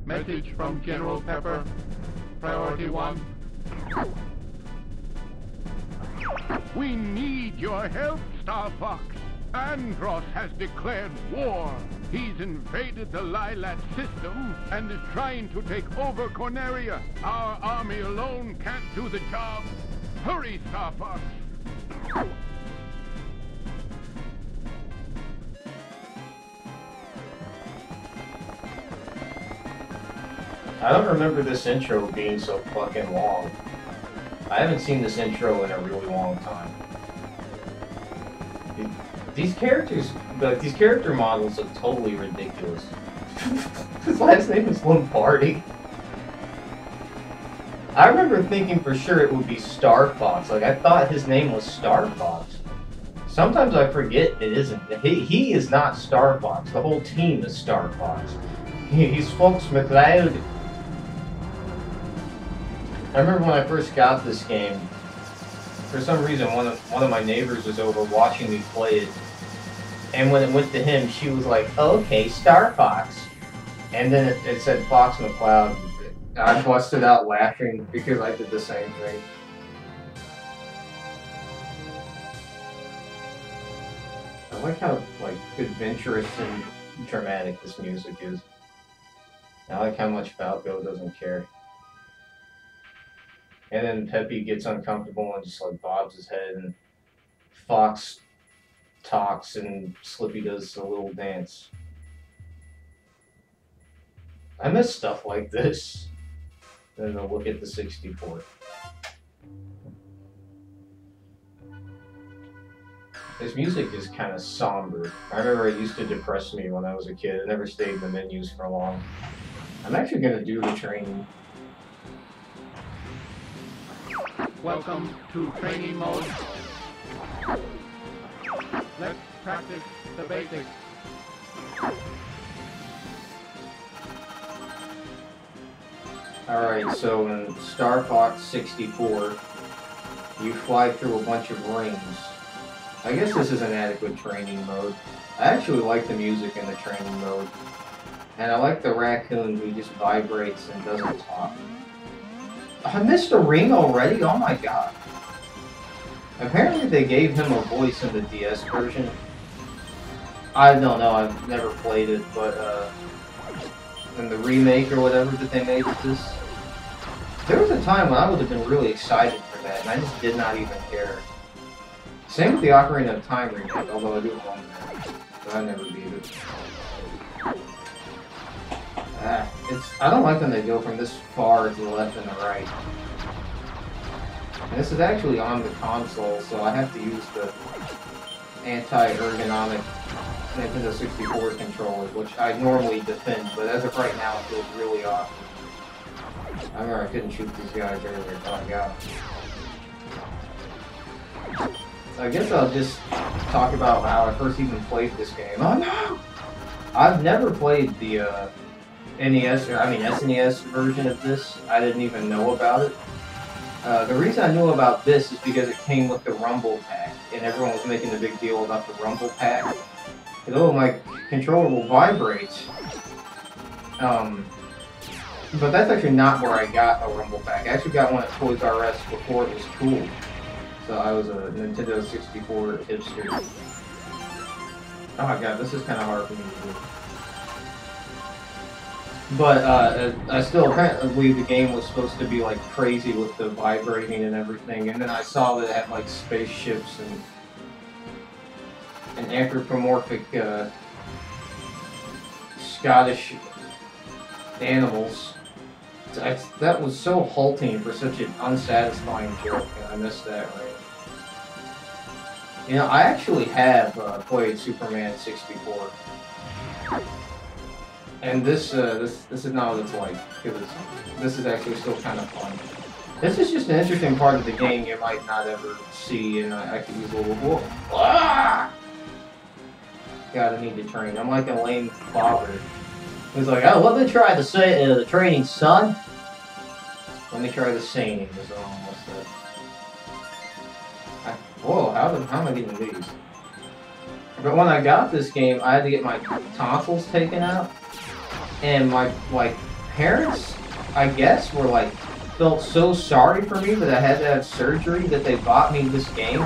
Message from General Pepper. Priority 1. We need your help, Star Fox. Andross has declared war. He's invaded the Lilat system and is trying to take over Corneria. Our army alone can't do the job. Hurry, Star Fox. I don't remember this intro being so fucking long. I haven't seen this intro in a really long time. These characters, these character models look totally ridiculous. His last name is Lombardi. I remember thinking for sure it would be Star Fox. Like, I thought his name was Star Fox. Sometimes I forget it isn't. He is not Star Fox. The whole team is Star Fox. He's Fox McCloud. I remember when I first got this game, for some reason one of my neighbors was over watching me play it, and when it went to him, she was like, oh, okay, Star Fox. And then it said Fox McCloud. I busted out laughing because I did the same thing. I like how like adventurous and dramatic this music is. I like how much Falco doesn't care. And then Peppy gets uncomfortable and just like bobs his head, and Fox talks and Slippy does a little dance. I miss stuff like this. And then look at the 64. This music is kind of somber. I remember it used to depress me when I was a kid. I never stayed in the menus for long. I'm actually going to do the training. Welcome to training mode. Let's practice the basics. Alright, so in Star Fox 64, you fly through a bunch of rings. I guess this is an adequate training mode. I actually like the music in the training mode. And I like the raccoon who just vibrates and doesn't talk. I missed a ring already? Oh my god. Apparently they gave him a voice in the DS version. I don't know, I've never played it, but in the remake or whatever that they made of this, there was a time when I would have been really excited for that, and I just did not even care. Same with the Ocarina of Time remake, although I do own that, but I never beat it. I don't like when they go from this far to the left and the right. And this is actually on the console, so I have to use the anti-ergonomic Nintendo 64 controller, which I normally defend, but as of right now it feels really awkward. I remember I couldn't shoot these guys earlier, oh my god. So I guess I'll just talk about how I first even played this game. Oh no! I've never played the SNES version of this. I didn't even know about it. The reason I knew about this is because it came with the Rumble Pack, and everyone was making a big deal about the Rumble Pack. And oh, my controller will vibrate. But that's actually not where I got a Rumble Pack. I actually got one at Toys R Us before it was cool. So I was a Nintendo 64 hipster. Oh my god, this is kind of hard for me to do. But I still apparently the game was supposed to be like crazy with the vibrating and everything, and then I saw that it had like spaceships and anthropomorphic Scottish animals. That was so halting for such an unsatisfying joke, and I missed that right. You know, I actually have played Superman 64. And this is not what it's like, because this is actually still kind of fun. This is just an interesting part of the game you might not ever see, and I could use a little more. Ah! God, I need to train. I'm like a lame father. He's like, oh, let me try the training, son. Let me try the singing, is almost that. Whoa, how am I getting these? But when I got this game, I had to get my tonsils taken out. And my, like, parents, I guess, were like, felt so sorry for me that I had to have surgery that they bought me this game.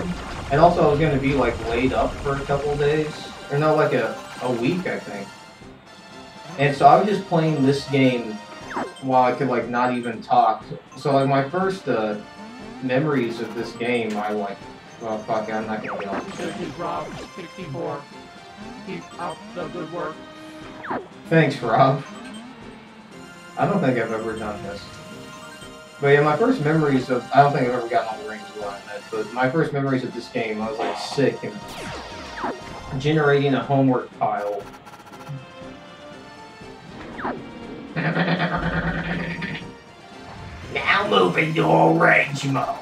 And also I was going to be like laid up for a couple of days. Or no, like a week, I think. And so I was just playing this game while I could like not even talk. So like my first memories of this game, I like, well fuck, I'm not going to get on This is Rob, 64. Keep up the good work. Thanks, Rob. I don't think I've ever done this. But yeah, my first memories of... I don't think I've ever gotten all the rings well on that, but my first memories of this game, I was like sick and generating a homework pile. Now move into orange mode.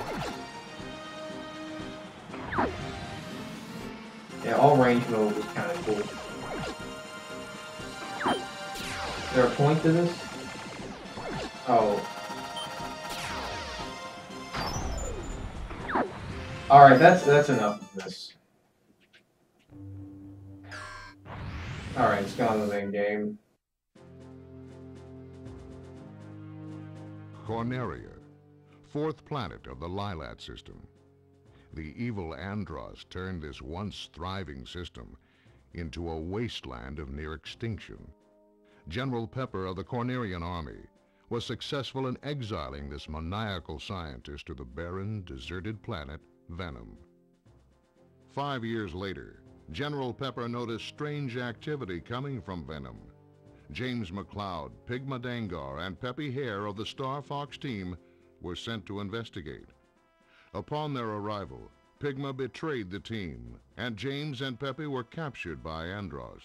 Yeah, all range mode was kind of cool. Is there a point to this? Oh. Alright, that's enough of this. Alright, let's go on to the main game. Corneria, fourth planet of the Lylat system. The evil Andross turned this once thriving system into a wasteland of near extinction. General Pepper of the Cornerian army was successful in exiling this maniacal scientist to the barren, deserted planet Venom. 5 years later, General Pepper noticed strange activity coming from Venom. James McCloud, Pigma Dangar, and Peppy Hare of the Star Fox team were sent to investigate. Upon their arrival, Pigma betrayed the team, and James and Peppy were captured by Andross.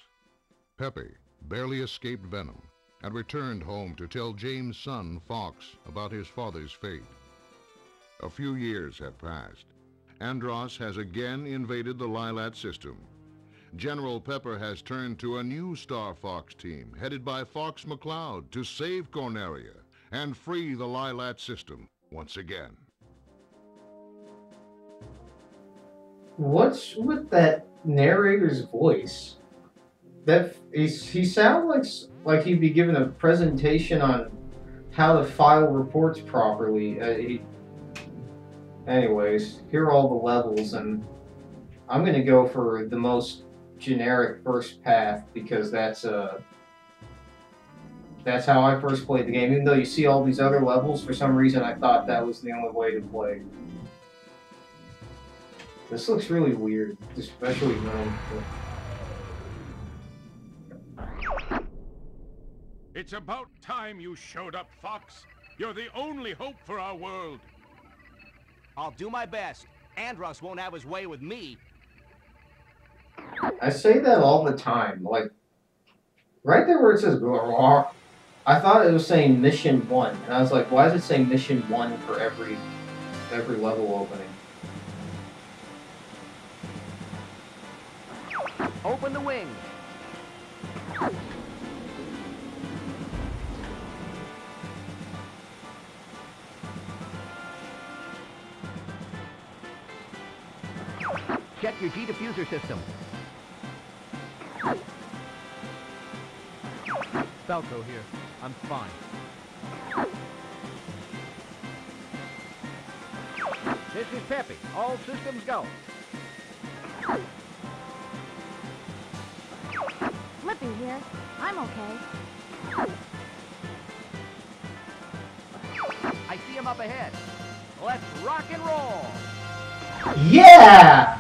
Peppy barely escaped Venom and returned home to tell James' son, Fox, about his father's fate. A few years have passed. Andross has again invaded the Lylat system. General Pepper has turned to a new Star Fox team, headed by Fox McCloud, to save Corneria and free the Lylat system once again. What's with that narrator's voice? That he sounds like he'd be giving a presentation on how to file reports properly. Anyways, here are all the levels, and I'm gonna go for the most generic first path because that's how I first played the game. Even though you see all these other levels, for some reason I thought that was the only way to play. This looks really weird, especially when It's about time you showed up, Fox. You're the only hope for our world. I'll do my best. Andross won't have his way with me. I say that all the time. Like, right there where it says "Grrrr," I thought it was saying Mission 1. And I was like, why does it say Mission 1 for every level opening? Open the wings. Check your G-diffuser system. Falco here. I'm fine. This is Peppy. All systems go. Flippy here. I'm okay. I see him up ahead. Let's rock and roll. Yeah!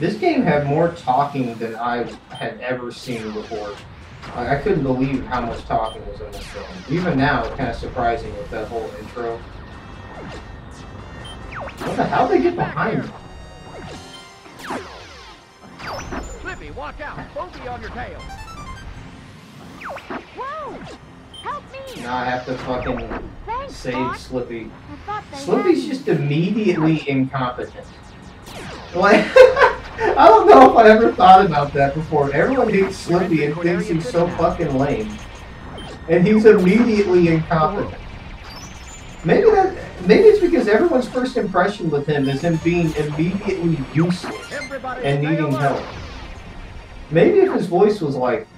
This game had more talking than I had ever seen before. I couldn't believe how much talking was in this game. Even now, it's kind of surprising with that whole intro. What the hell? They get behind me? Flippy, watch out. Bogey on your tail. Whoa! Help me! Now I have to fucking Thanks, save Doc. Slippy. I thought they Slippy's had just immediately incompetent. Like, I don't know if I ever thought about that before. Everyone hates Slippy and thinks he's so fucking lame. And he's immediately incompetent. Maybe it's because everyone's first impression with him is him being immediately useless Everybody and stay needing alert. help. Maybe if his voice was like...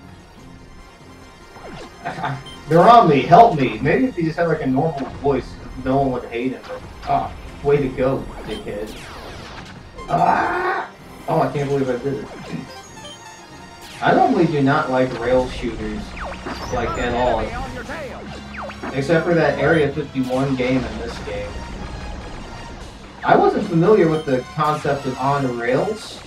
They're on me, help me. Maybe if he just had like a normal voice, no one would hate him. But, ah, way to go, dickhead. Ah! Oh, I can't believe I did it. I normally do not like rail shooters, like, at all. Except for that Area 51 game and this game. I wasn't familiar with the concept of on rails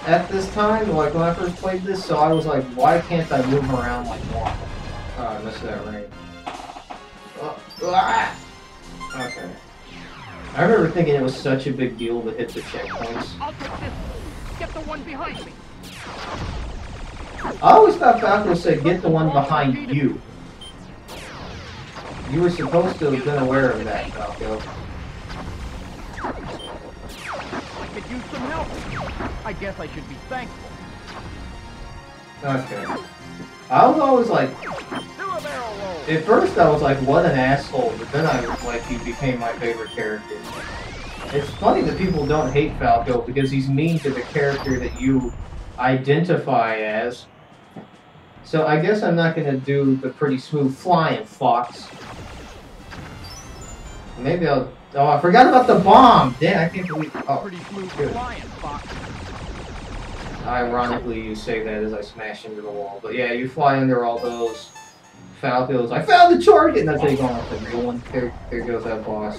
at this time, like when I first played this, so I was like, why can't I move around like normal? Oh, I missed that ring. Okay. I remember thinking it was such a big deal to hit the checkpoints. I'll take this. Get the one behind me. I always thought Falco said, get the one behind you. You were supposed to have been aware of that, Falco. I could use some help. I guess I should be thankful. Okay. I was always like... Do a barrel roll. At first I was like, what an asshole, but then I was like, he became my favorite character. It's funny that people don't hate Falco, because he's mean to the character that you identify as. So I guess I'm not gonna do the pretty smooth flying fox. Maybe I'll... Oh, I forgot about the bomb! Damn, I can't believe... Oh, Pretty smooth good. flying, Fox. Ironically, you say that as I smash into the wall. But yeah, you fly under all those Falcos. I found the target! And that's how you go off the real one. There goes that boss.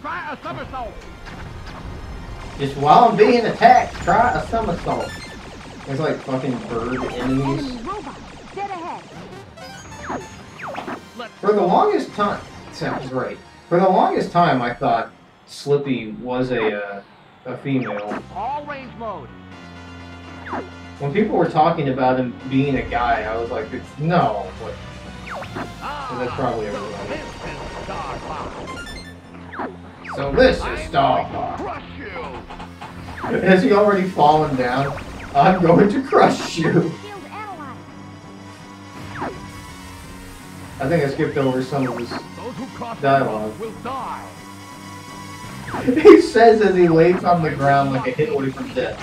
Try a somersault. Just while I'm being attacked, try a somersault. There's like fucking bird enemies. Enemy robot. Dead ahead. For the longest time... Sounds right. For the longest time, I thought Slippy was a female. All range mode. When people were talking about him being a guy, I was like, no. But that's probably everybody. This is Star Fox. So this is Star Fox. Crush you. Has he already fallen down? I'm going to crush you. Shield analyzed. I think I skipped over some of his Those who cross dialogue. will die. He says as he lays on the ground like a hit away from death.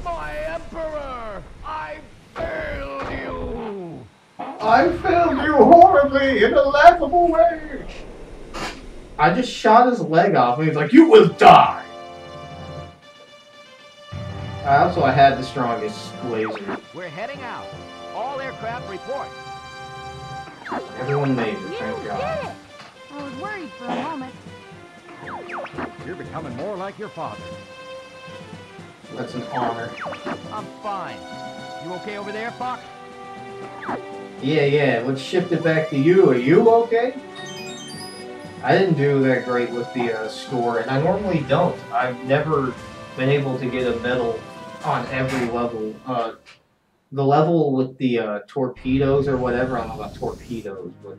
My Emperor, I failed you. I failed you horribly in a laughable way. I just shot his leg off and he's like, you will die. I had the strongest laser. We're heading out. All aircraft report. Everyone made it, You thank did God. it. I was worried for a moment. You're becoming more like your father. That's an honor. I'm fine. You okay over there, Fox? Yeah, let's shift it back to you. Are you okay? I didn't do that great with the score, and I normally don't. I've never been able to get a medal on every level. The level with the torpedoes or whatever, I don't know about torpedoes, but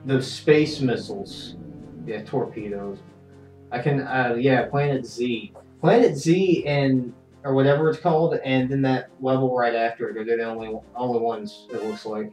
the space missiles. Yeah, torpedoes. I can, yeah, Planet Z. Planet Z and, or whatever it's called, and then that level right after it, they're the only ones, it looks like.